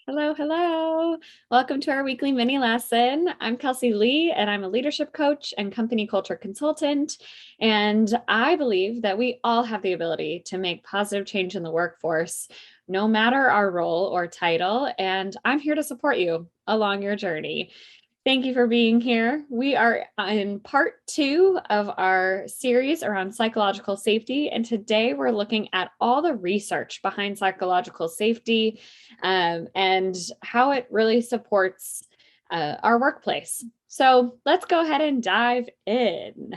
Hello, hello. Welcome to our weekly mini lesson. I'm Kelsey Lee, and I'm a leadership coach and company culture consultant. And I believe that we all have the ability to make positive change in the workforce, no matter our role or title. And I'm here to support you along your journey. Thank you for being here. We are in part 2 of our series around psychological safety. And today we're looking at all the research behind psychological safety and how it really supports our workplace. So let's go ahead and dive in.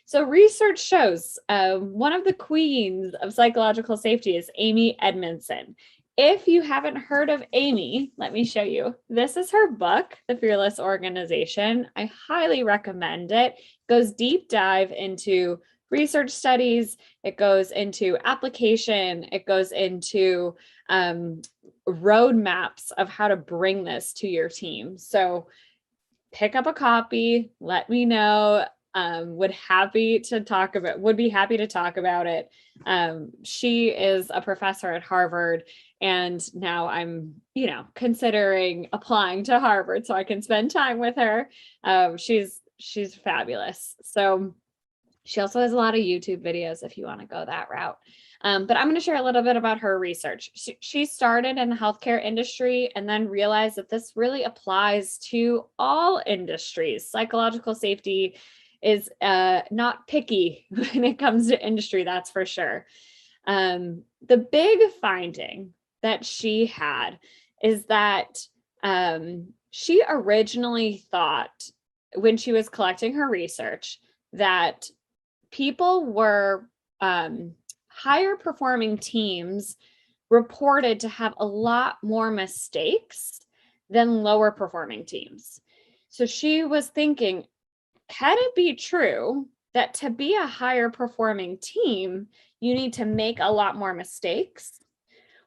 So research shows one of the queens of psychological safety is Amy Edmondson. If you haven't heard of Amy, let me show you. This is her book, The Fearless Organization. I highly recommend it. It goes deep dive into research studies. It goes into application. It goes into roadmaps of how to bring this to your team. So pick up a copy. Let me know. Would be happy to talk about it. She is a professor at Harvard, and now I'm, considering applying to Harvard so I can spend time with her. She's fabulous. So she also has a lot of YouTube videos if you want to go that route. But I'm going to share a little bit about her research. She started in the healthcare industry and then realized that this really applies to all industries. Psychological safety is not picky when it comes to industry, that's for sure. The big finding that she had is that she originally thought, when she was collecting her research, that people were higher performing teams reported to have a lot more mistakes than lower performing teams. So she was thinking, can it be true that to be a higher performing team, you need to make a lot more mistakes?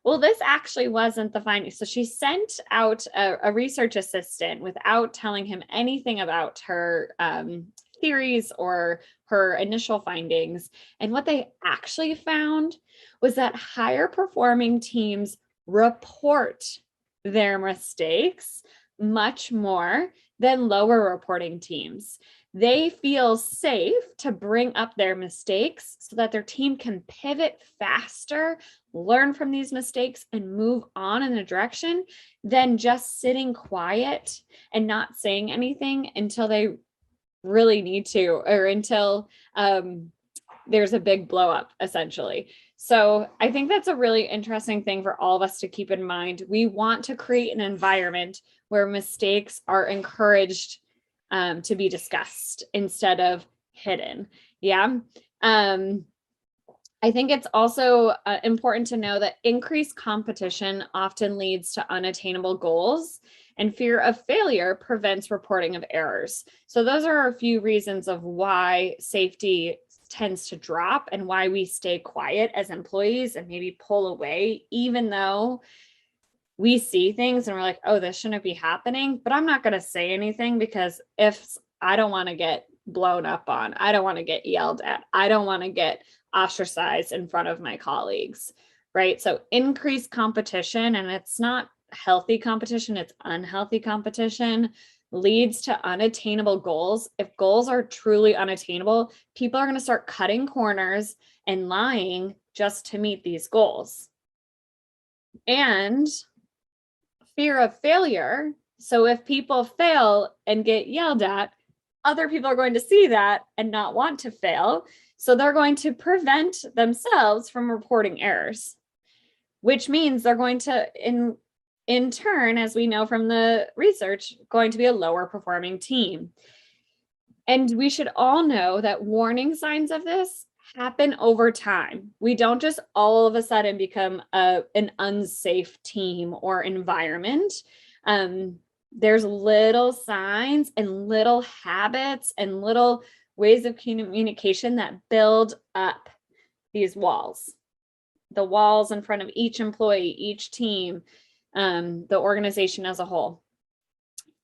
Well, this actually wasn't the finding. So she sent out a research assistant without telling him anything about her theories or her initial findings. And what they actually found was that higher performing teams report their mistakes much more than lower reporting teams. They feel safe to bring up their mistakes so that their team can pivot faster, learn from these mistakes, and move on in a direction than just sitting quiet and not saying anything until they really need to, or until there's a big blow up, essentially. So I think that's a really interesting thing for all of us to keep in mind. We want to create an environment where mistakes are encouraged to be discussed instead of hidden. Yeah. I think it's also important to know that increased competition often leads to unattainable goals, and fear of failure prevents reporting of errors. So those are a few reasons of why safety tends to drop and why we stay quiet as employees and maybe pull away, even though we see things and we're like, oh, this shouldn't be happening, but I'm not going to say anything because if I don't want to get blown up on, I don't want to get yelled at, I don't want to get ostracized in front of my colleagues, right? So increased competition, and it's not healthy competition, it's unhealthy competition, leads to unattainable goals. If goals are truly unattainable, people are going to start cutting corners and lying just to meet these goals. And fear of failure. So if people fail and get yelled at, other people are going to see that and not want to fail. So they're going to prevent themselves from reporting errors, which means they're going to, in turn, as we know from the research, going to be a lower performing team. And we should all know that warning signs of this happen over time. We don't just all of a sudden become an unsafe team or environment. There's little signs and little habits and little ways of communication that build up these walls, the walls in front of each employee, each team, the organization as a whole.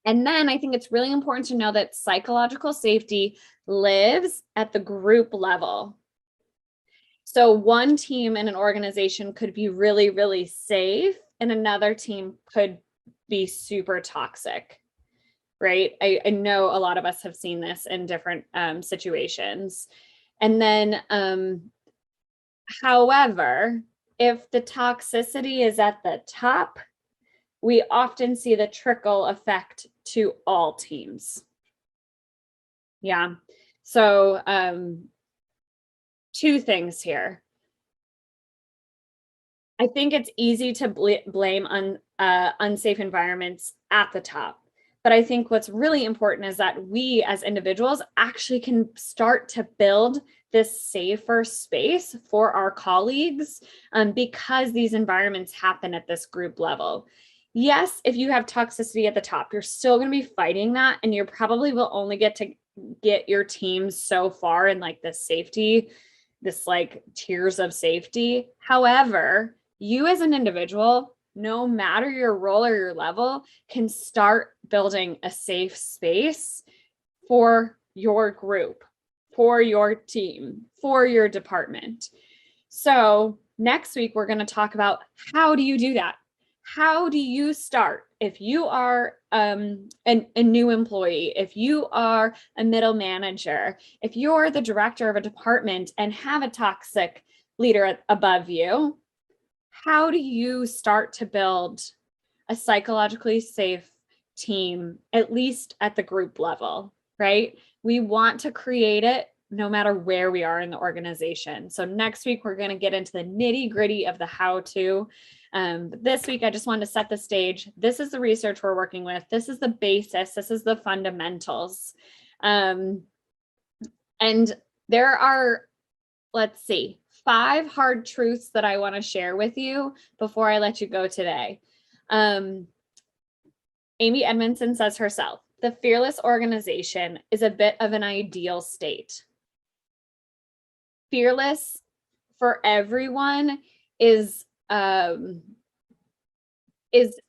And then I think it's really important to know that psychological safety lives at the group level. So one team in an organization could be really, really safe, and another team could be super toxic, right? I know a lot of us have seen this in different situations. And then, however, if the toxicity is at the top, we often see the trickle effect to all teams. Yeah. So, two things here. I think it's easy to blame unsafe environments at the top. But I think what's really important is that we as individuals actually can start to build this safer space for our colleagues, because these environments happen at this group level. Yes, if you have toxicity at the top, you're still going to be fighting that, and you probably will only get to get your team so far in like this safety, this like tiers of safety. However, you as an individual, no matter your role or your level, can start building a safe space for your group, for your team, for your department. So next week, we're going to talk about how do you do that? How do you start? If you are a new employee, if you are a middle manager, if you're the director of a department and have a toxic leader above you, how do you start to build a psychologically safe team, at least at the group level, right? We want to create it no matter where we are in the organization. So next week, we're going to get into the nitty gritty of the how to. But this week, I just wanted to set the stage. This is the research we're working with. This is the basis. This is the fundamentals. And there are, let's see, 5 hard truths that I want to share with you before I let you go today. Amy Edmondson says herself, the fearless organization is a bit of an ideal state. Fearless for everyone is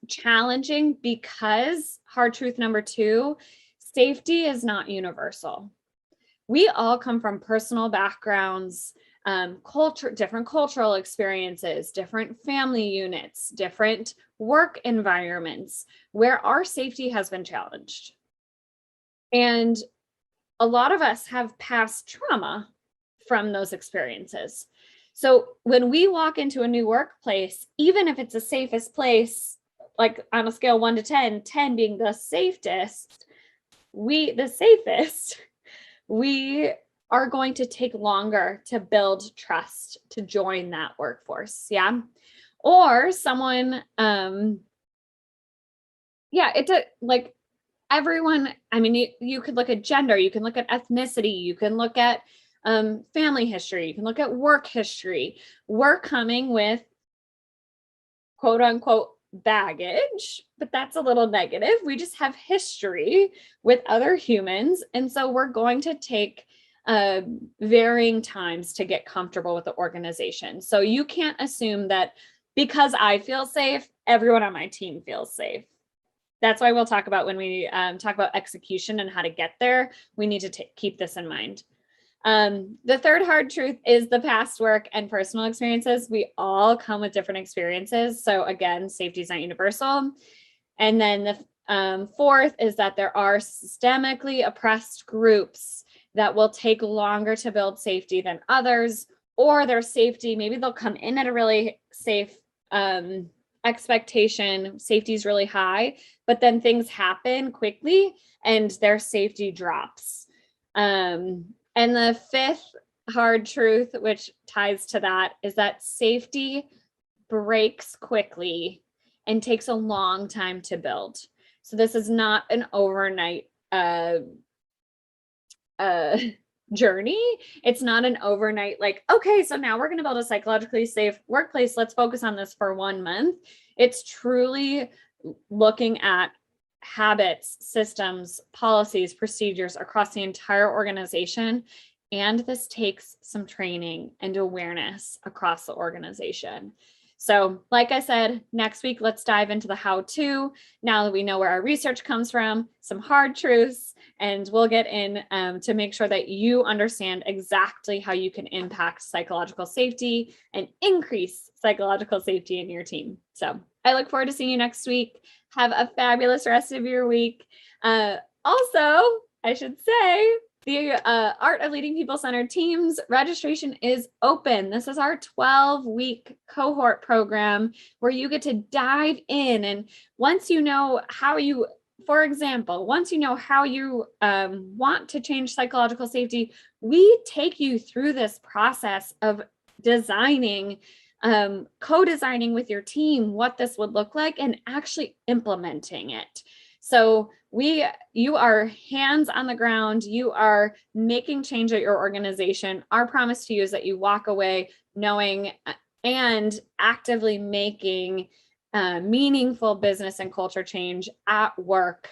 challenging because, hard truth number 2, safety is not universal. We all come from personal backgrounds, different cultural experiences, different family units, different work environments where our safety has been challenged. And a lot of us have past trauma from those experiences. So when we walk into a new workplace, even if it's the safest place, like on a scale 1 to 10, 10 being the safest, we are going to take longer to build trust to join that workforce. Yeah. Or someone, it's like everyone, I mean, you could look at gender, you can look at ethnicity, you can look at family history, you can look at work history. We're coming with quote unquote baggage, but that's a little negative. We just have history with other humans. And so we're going to take varying times to get comfortable with the organization. So you can't assume that because I feel safe, everyone on my team feels safe. That's why we'll talk about when we talk about execution and how to get there, we need to keep this in mind. The third hard truth is the past work and personal experiences. We all come with different experiences. So again, safety is not universal. And then the fourth is that there are systemically oppressed groups that will take longer to build safety than others, or their safety, maybe they'll come in at a really safe expectation, safety is really high, but then things happen quickly and their safety drops. And the fifth hard truth, which ties to that, is that safety breaks quickly and takes a long time to build. So this is not an overnight journey. It's not an overnight, like, okay, so now we're going to build a psychologically safe workplace. Let's focus on this for 1 month. It's truly looking at habits, systems, policies, procedures across the entire organization. And this takes some training and awareness across the organization. So like I said, next week, let's dive into the how-to. Now that we know where our research comes from, some hard truths, and we'll get in to make sure that you understand exactly how you can impact psychological safety and increase psychological safety in your team. So I look forward to seeing you next week. Have a fabulous rest of your week. Also, I should say, the Art of Leading People-Centered Teams registration is open. This is our 12-week cohort program where you get to dive in. And once you know how you, for example, once you know how you want to change psychological safety, we take you through this process of designing, co-designing with your team what this would look like and actually implementing it. So you are hands on the ground. You are making change at your organization. Our promise to you is that you walk away knowing and actively making meaningful business and culture change at work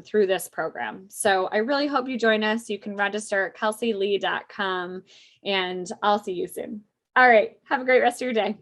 through this program. So I really hope you join us. You can register at kelseylee.com, and I'll see you soon. All right. Have a great rest of your day.